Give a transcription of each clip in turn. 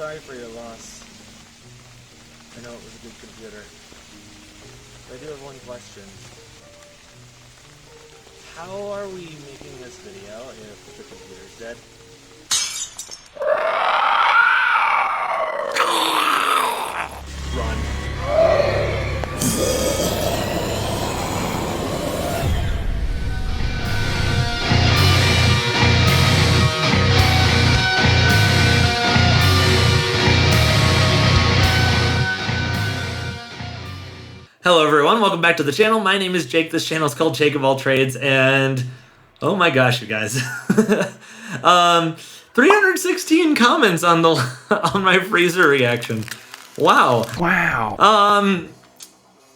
sorry for your loss. I know it was a good computer. But I do have one question. How are we making this video if the computer's dead? Run. Hello everyone, welcome back to the channel. My name is Jake. This channel is called Jake of All Trades, and oh my gosh, you guys. 316 comments on the on my freezer reaction. Wow. Wow.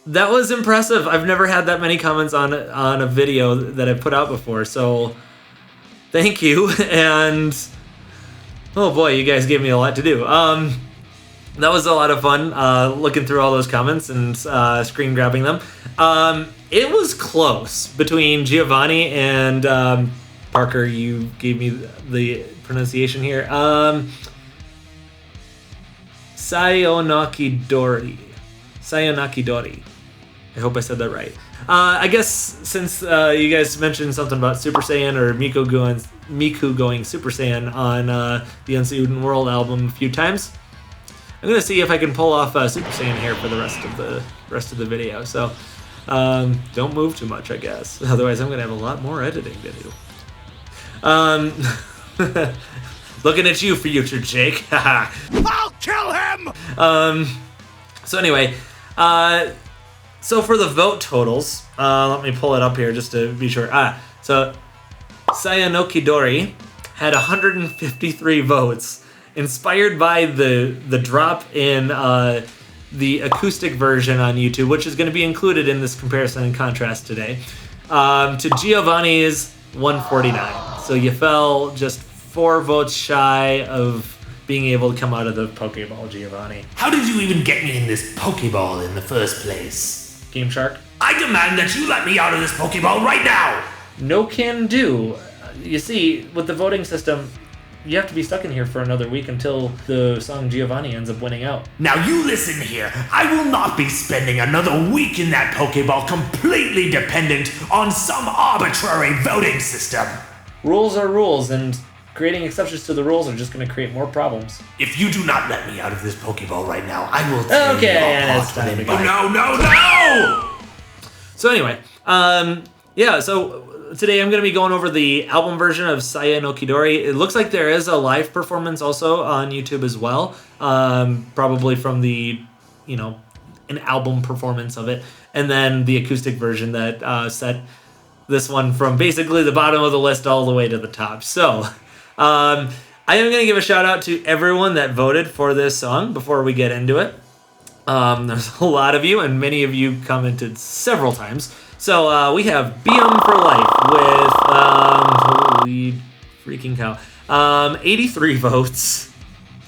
That was impressive. I've never had that many comments on a video that I've put out before, so thank you. And oh boy, you guys gave me a lot to do. That was a lot of fun, looking through all those comments and screen grabbing them. It was close between Giovanni and Parker. You gave me the pronunciation here. Sayonakidori. I hope I said that right. I guess since you guys mentioned something about Super Saiyan or Miku going Super Saiyan on the Uncertain World album a few times, I'm gonna see if I can pull off Super Saiyan here for the rest of the video. So don't move too much, I guess. Otherwise, I'm gonna have a lot more editing to do. Looking at you, future Jake. I'll kill him! So anyway, so for the vote totals, let me pull it up here just to be sure. So Sayonakidori had 153 votes. Inspired by the drop in the acoustic version on YouTube, which is going to be included in this comparison and contrast today, to Giovanni's 149. So you fell just 4 votes shy of being able to come out of the Pokeball, Giovanni. How did you even get me in this Pokeball in the first place? Game Shark? I demand that you let me out of this Pokeball right now! No can do. You see, with the voting system, you have to be stuck in here for another week until the song Giovanni ends up winning out. Now you listen here. I will not be spending another week in that Pokeball completely dependent on some arbitrary voting system. Rules are rules, and creating exceptions to the rules are just going to create more problems. If you do not let me out of this Pokeball right now, I will tear you it's apart time with to a go. No! So anyway, yeah, so today I'm going to be going over the album version of Sayonakidori. It looks like there is a live performance also on YouTube as well, probably from the, an album performance of it, and then the acoustic version that set this one from basically the bottom of the list all the way to the top. So I am going to give a shout out to everyone that voted for this song before we get into it. There's a lot of you, and many of you commented several times. So we have BM for Life with, holy freaking cow, 83 votes.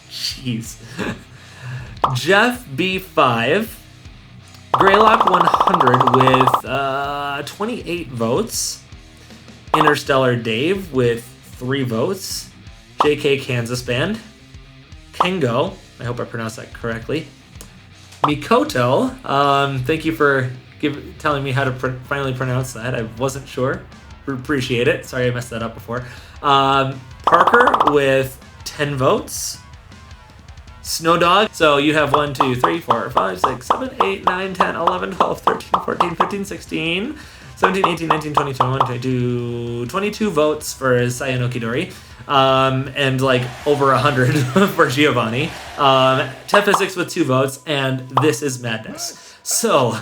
Jeez. Jeff B5, Greylock 100 with 28 votes. Interstellar Dave with 3 votes. JK Kansas Band. Kengo, I hope I pronounced that correctly. Mikoto, thank you for telling me how to finally pronounce that. I wasn't sure. Appreciate it. Sorry I messed that up before. Parker with 10 votes. Snowdog. So you have 1, 2, 3, 4, 5, 6, 7, 8, 9, 10, 11, 12, 13, 14, 15, 16, 17, 18, 19, 20, 21, 22, 22 votes for Sayonakidori. And like over 100 for Giovanni. Ted Physics with 2 votes, and This Is Madness. So,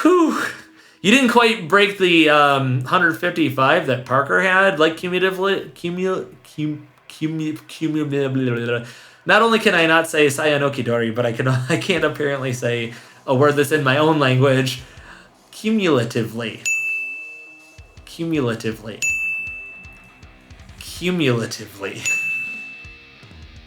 whew, you didn't quite break the 155 that Parker had, like cumulatively. Not only can I not say Sayonakidori, but I can't apparently say a word that's in my own language. Cumulatively.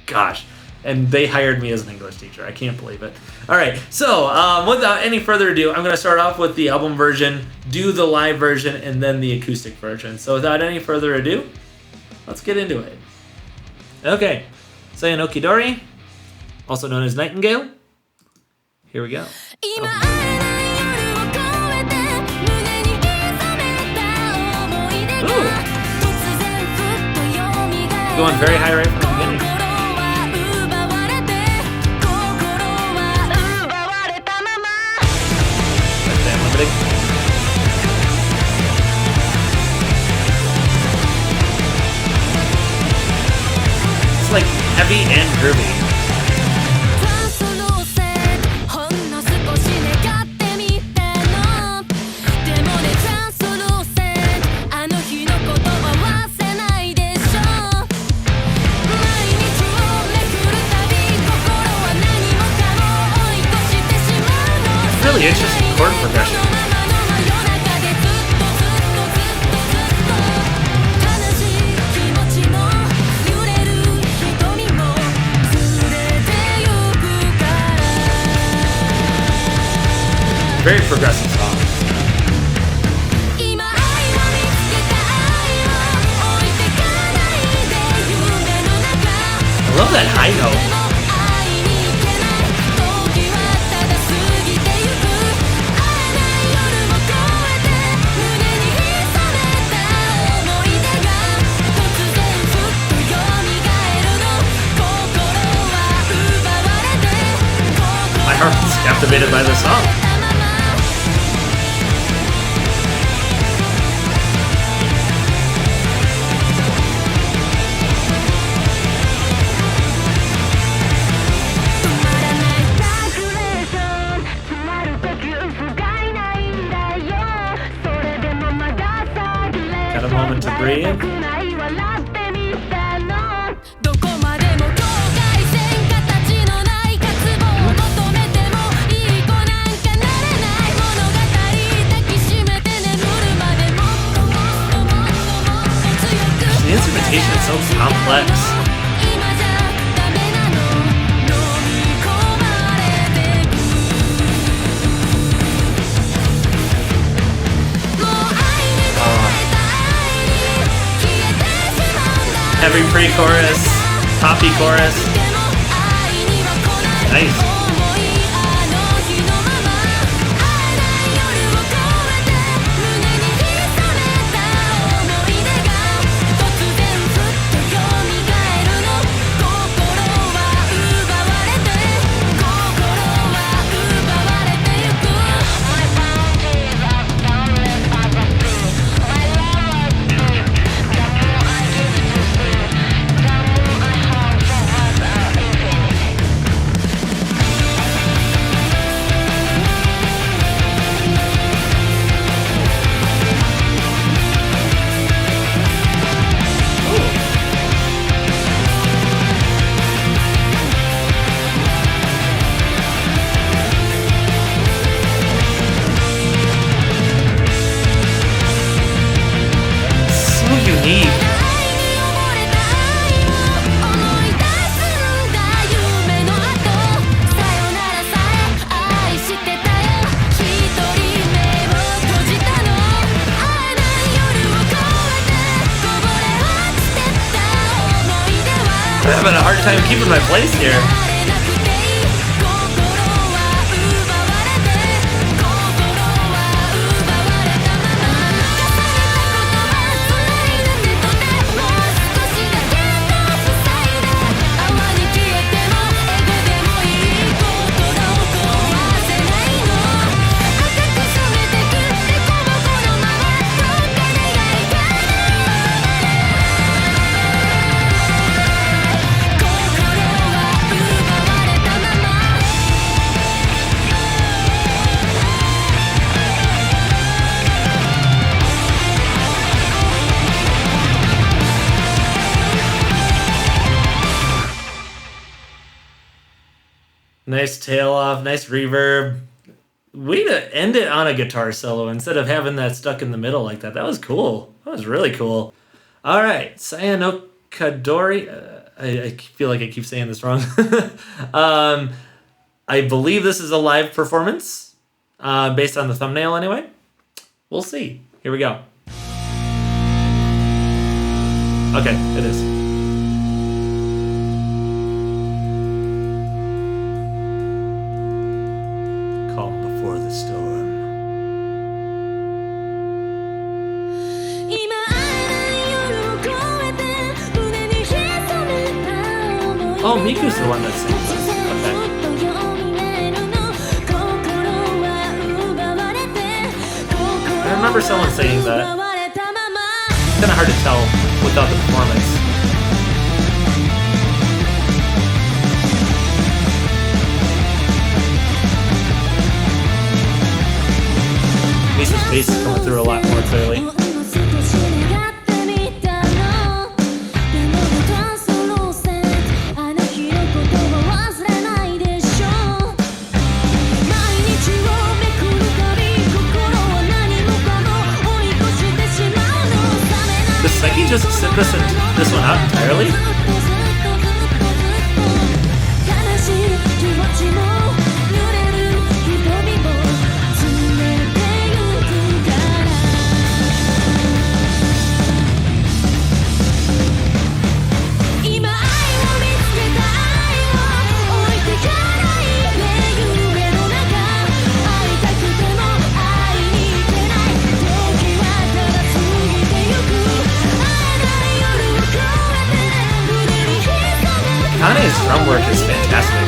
Gosh. And they hired me as an English teacher. I can't believe it. All right. So without any further ado, I'm going to start off with the album version, do the live version, and then the acoustic version. So without any further ado, let's get into it. Okay. Sayonakidori, also known as Nightingale. Here we go. Ooh. Going very high right from the beginning. That's damn limiting. It's like heavy and groovy. Really interesting chord progression. Very progressive song. I love that high note. My heart is captivated by the song. Got a moment to breathe. The instrumentation is so complex. Heavy pre-chorus, poppy chorus. Nice. I'm having a hard time keeping my place here. Nice tail off, nice reverb. Way to end it on a guitar solo instead of having that stuck in the middle like that. That was cool. That was really cool. All right, Sayonakidori. I feel like I keep saying this wrong. I believe this is a live performance, based on the thumbnail anyway. We'll see. Here we go. Okay, it is. Miku's the one that sings this. Okay. I remember someone saying that. It's kind of hard to tell without the performance. Misa's bass is coming through a lot more clearly. Does Slinky just sit this one out entirely? Kane's drum work is fantastic.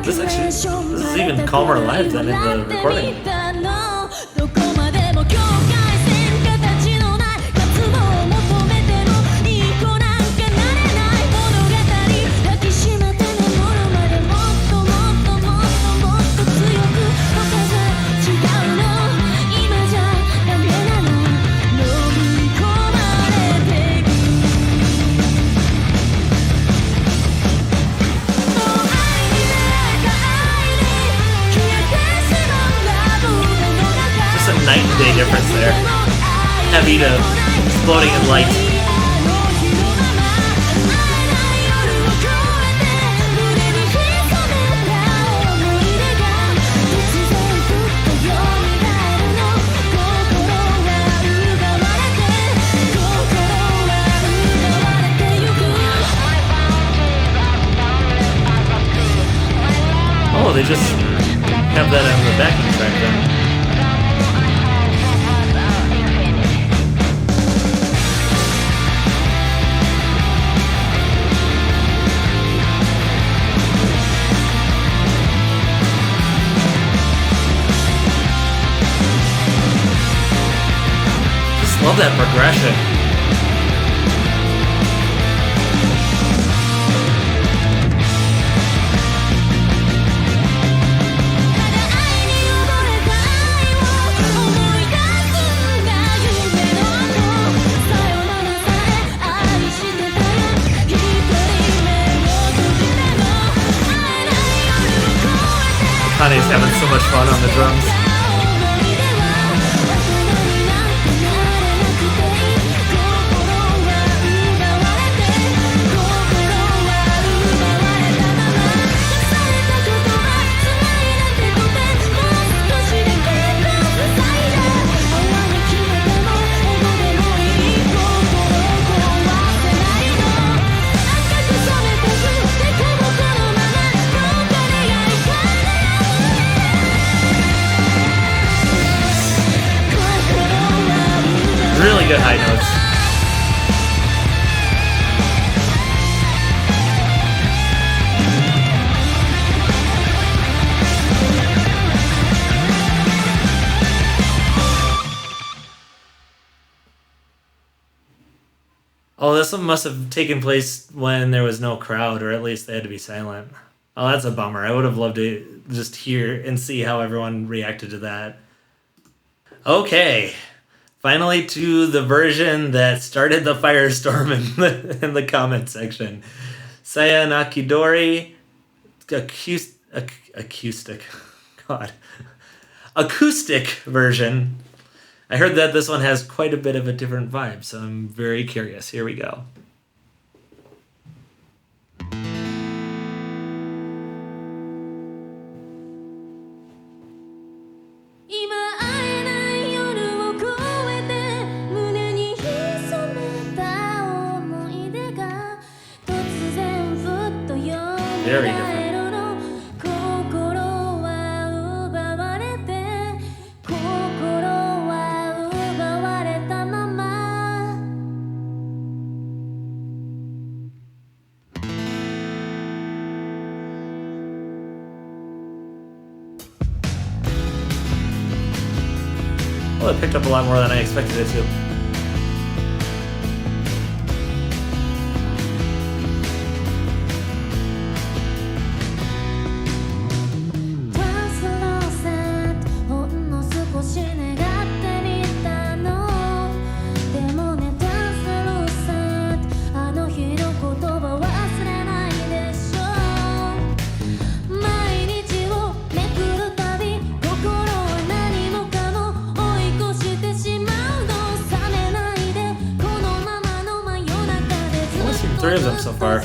This is even calmer live than in the recording. Night and day difference there. Heavy to exploding in light. Oh, they just have that on the backing track then. Love that progression. Kane's having so much fun on the drums. Really good high notes. Oh, this one must have taken place when there was no crowd, or at least they had to be silent. Oh, that's a bummer. I would have loved to just hear and see how everyone reacted to that. Okay. Finally to the version that started the firestorm in the comment section. Sayonakidori acoustic version. I heard that this one has quite a bit of a different vibe, so I'm very curious. Here we go. Very different. Well, it picked up a lot more than I expected it to. Three of them so far.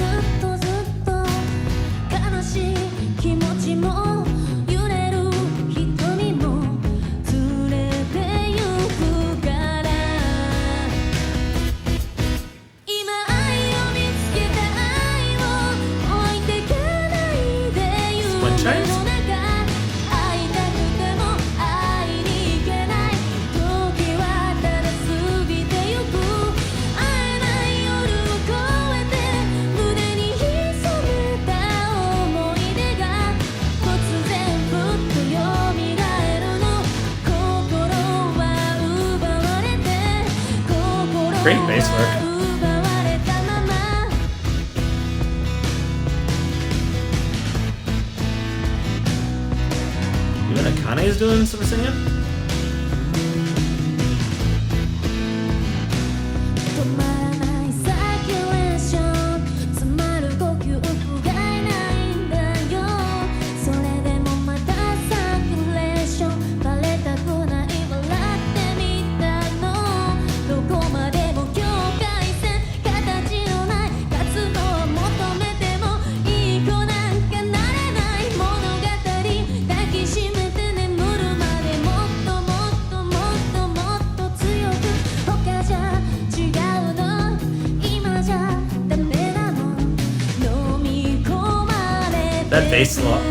Split chimes? Great bass work. Even Akane is doing some singing?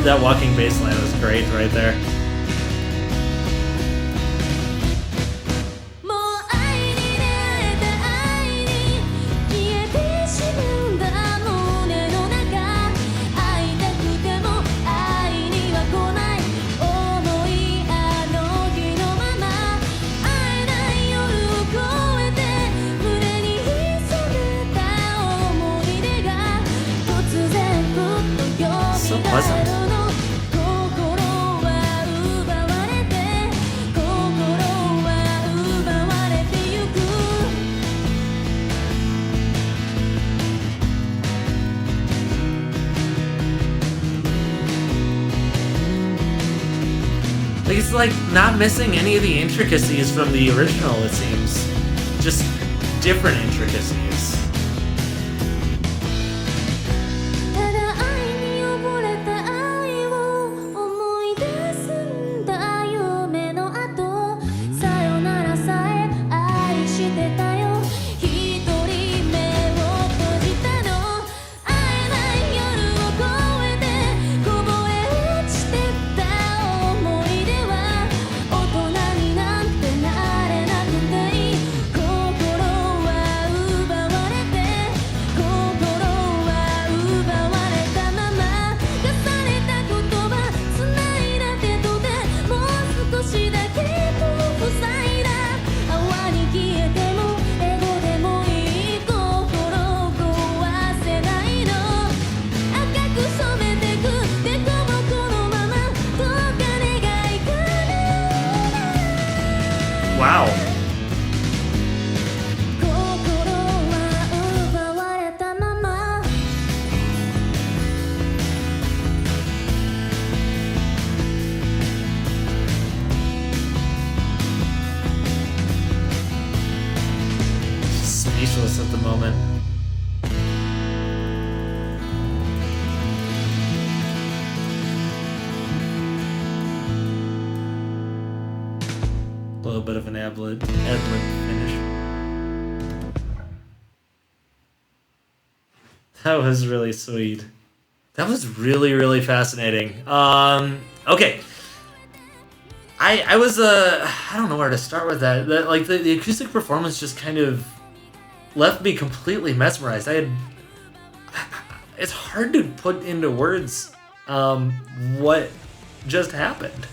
That walking bass line was great right there. So pleasant. Like, it's like not missing any of the intricacies from the original, it seems. Just different intricacies. Wow. Speechless at the moment. A little bit of an ad-lib finish. That was really sweet. That was really, really fascinating. Okay. I was, I don't know where to start with that. Like, the acoustic performance just kind of left me completely mesmerized. It's hard to put into words, what just happened.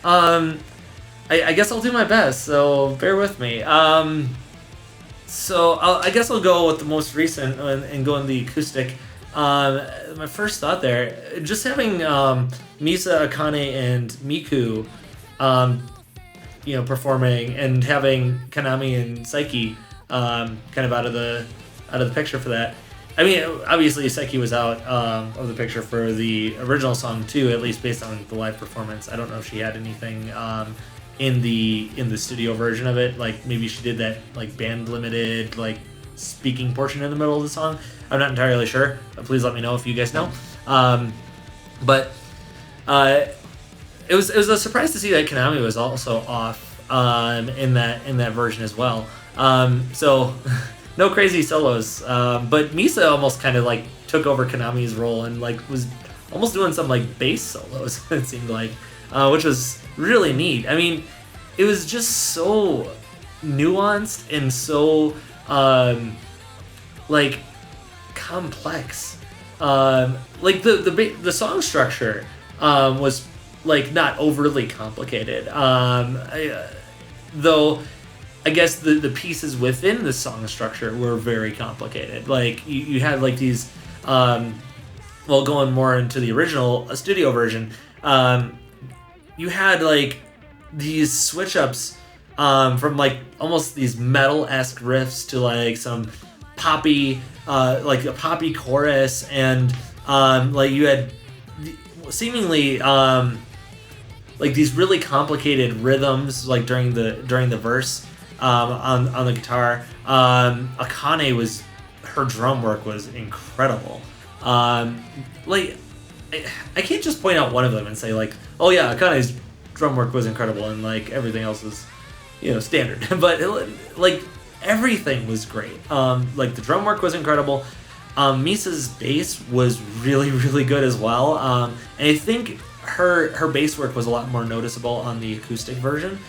I guess I'll do my best, so bear with me. So I guess I'll go with the most recent and go in the acoustic. My first thought there, just having Misa, Akane, and Miku, performing, and having Kanami and Saiki kind of out of the picture for that. I mean, obviously Saiki was out of the picture for the original song too, at least based on the live performance. I don't know if she had anything in the studio version of it, like maybe she did that like band limited like speaking portion in the middle of the song. I'm not entirely sure. Please let me know if you guys know. But it was a surprise to see that Konami was also off in that version as well. So no crazy solos, but Misa almost kind of like took over Konami's role and like was almost doing some like bass solos. It seemed like, which was really neat. I mean, it was just so nuanced and so like complex. Like the song structure was like not overly complicated. Though I guess the pieces within the song structure were very complicated. Like you had like these going more into the original studio version, you had like these switch ups from like almost these metal-esque riffs to like some poppy, like a poppy chorus, and like you had seemingly like these really complicated rhythms like during the verse on the guitar. Akane her drum work was incredible. Like I can't just point out one of them and say like, oh yeah, Akane's drum work was incredible and like everything else is, standard. But like everything was great. Like the drum work was incredible. Misa's bass was really, really good as well. And I think her bass work was a lot more noticeable on the acoustic version.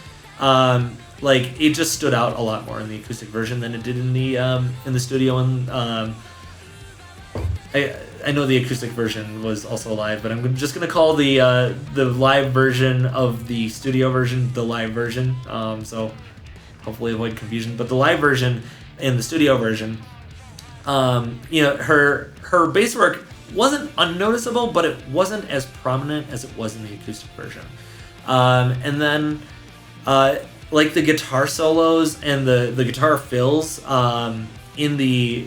Like it just stood out a lot more in the acoustic version than it did in the studio. And I know the acoustic version was also live, but I'm just gonna call the live version of the studio version the live version. So hopefully avoid confusion. But the live version and the studio version, her bass work wasn't unnoticeable, but it wasn't as prominent as it was in the acoustic version. And then like the guitar solos and the guitar fills in the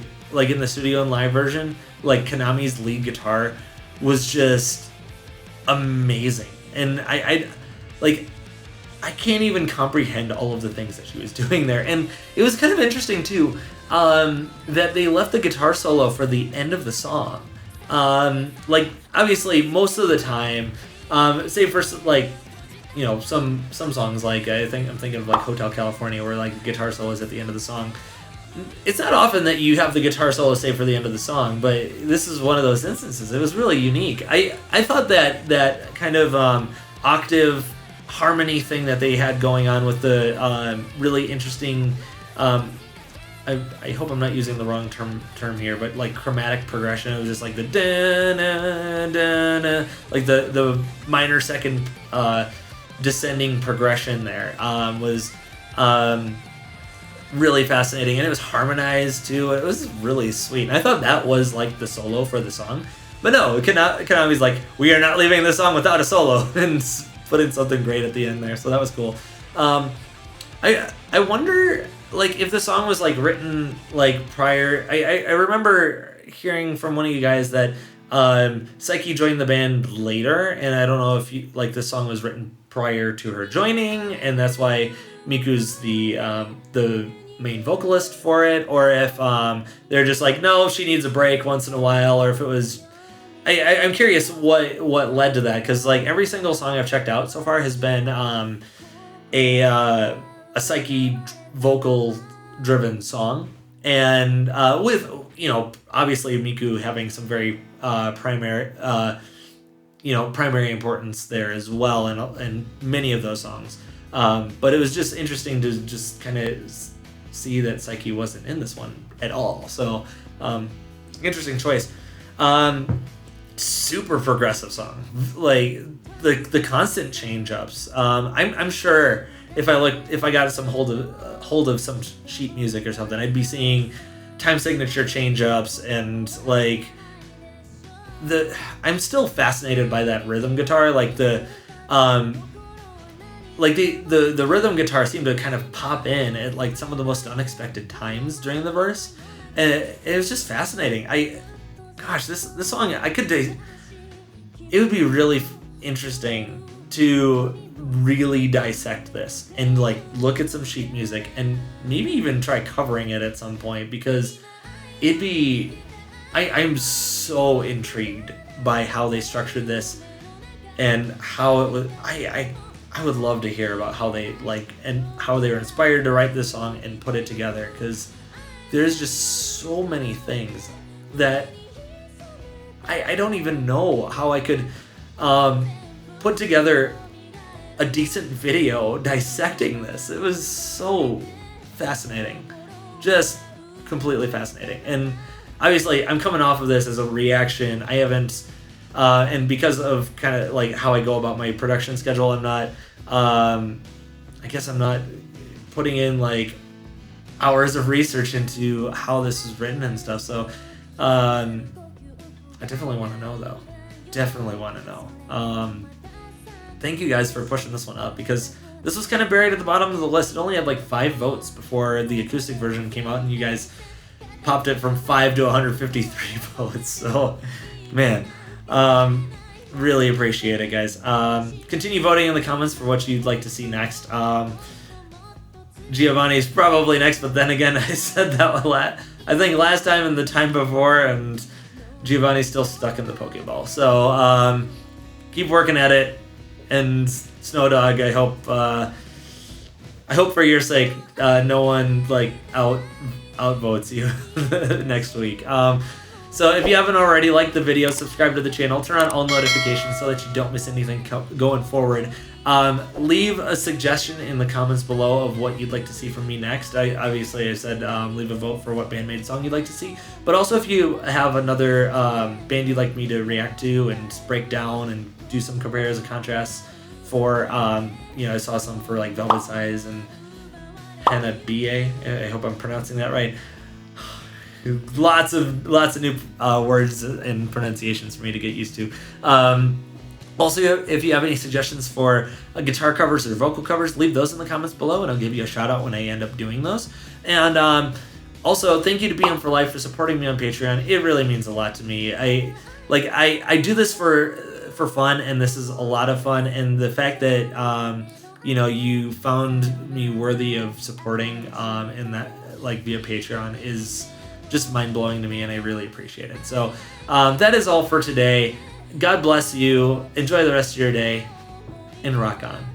studio and live version, like Konami's lead guitar was just amazing. And I can't even comprehend all of the things that she was doing there. And it was kind of interesting too, that they left the guitar solo for the end of the song. Like obviously most of the time, say for like, some songs, like I'm thinking of like Hotel California, where like the guitar solo is at the end of the song. It's not often that you have the guitar solo say for the end of the song, but this is one of those instances. It was really unique. I thought that kind of octave harmony thing that they had going on with the really interesting, I hope I'm not using the wrong term here, but like chromatic progression. It was just like the da-na, like the minor second descending progression there was really fascinating, and it was harmonized too. It was really sweet. And I thought that was like the solo for the song, but no, Konami's like, we are not leaving this song without a solo, and put in something great at the end there. So that was cool. I wonder like if the song was like written like prior. I remember hearing from one of you guys that Saiki joined the band later, and I don't know if the song was written prior to her joining, and that's why Miku's the main vocalist for it, or if they're just like, no, she needs a break once in a while, or if it was. I'm curious what led to that, because like every single song I've checked out so far has been a Saiki vocal driven song, and with obviously Miku having some very primary importance there as well, and many of those songs. But it was just interesting to just kind of see that Psyche wasn't in this one at all. So interesting choice. Super progressive song, like the constant change ups. I'm sure if I got some hold of some sheet music or something, I'd be seeing time signature change ups, and like I'm still fascinated by that rhythm guitar. Like the rhythm guitar seemed to kind of pop in at like some of the most unexpected times during the verse, and it was just fascinating. This song, it would be really interesting to really dissect this and like look at some sheet music and maybe even try covering it at some point, because I'm so intrigued by how they structured this and how it was. I would love to hear about how they and how they were inspired to write this song and put it together, because there's just so many things that I don't even know how I could put together a decent video dissecting this. It was so fascinating, just completely fascinating. And obviously I'm coming off of this as a reaction. I haven't and because of kind of like how I go about my production schedule, I'm not I guess I'm not putting in like hours of research into how this is written and stuff. So I definitely want to know, though. Definitely want to know. Thank you guys for pushing this one up, because this was kind of buried at the bottom of the list. It only had like 5 votes before the acoustic version came out, and you guys popped it from 5 to 153 votes. So, man, really appreciate it, guys. Continue voting in the comments for what you'd like to see next. Giovanni's probably next, but then again, I said that I think last time and the time before, and Giovanni's still stuck in the Pokeball. So keep working at it, and Snow Dog, I hope for your sake, no one like outvotes you next week. So if you haven't already, like the video, subscribe to the channel, turn on all notifications so that you don't miss anything going forward. Leave a suggestion in the comments below of what you'd like to see from me next. I said leave a vote for what Band-Maid song you'd like to see. But also if you have another band you'd like me to react to and break down and do some compares and contrasts for, I saw some for like Velvet Size and Hannah B.A. I hope I'm pronouncing that right. Lots of new words and pronunciations for me to get used to. Also, if you have any suggestions for guitar covers or vocal covers, leave those in the comments below, and I'll give you a shout out when I end up doing those. And also, thank you to BM for Life for supporting me on Patreon. It really means a lot to me. I do this for fun, and this is a lot of fun. And the fact that you found me worthy of supporting in that via Patreon is just mind-blowing to me, and I really appreciate it. So that is all for today. God bless you. Enjoy the rest of your day, and rock on.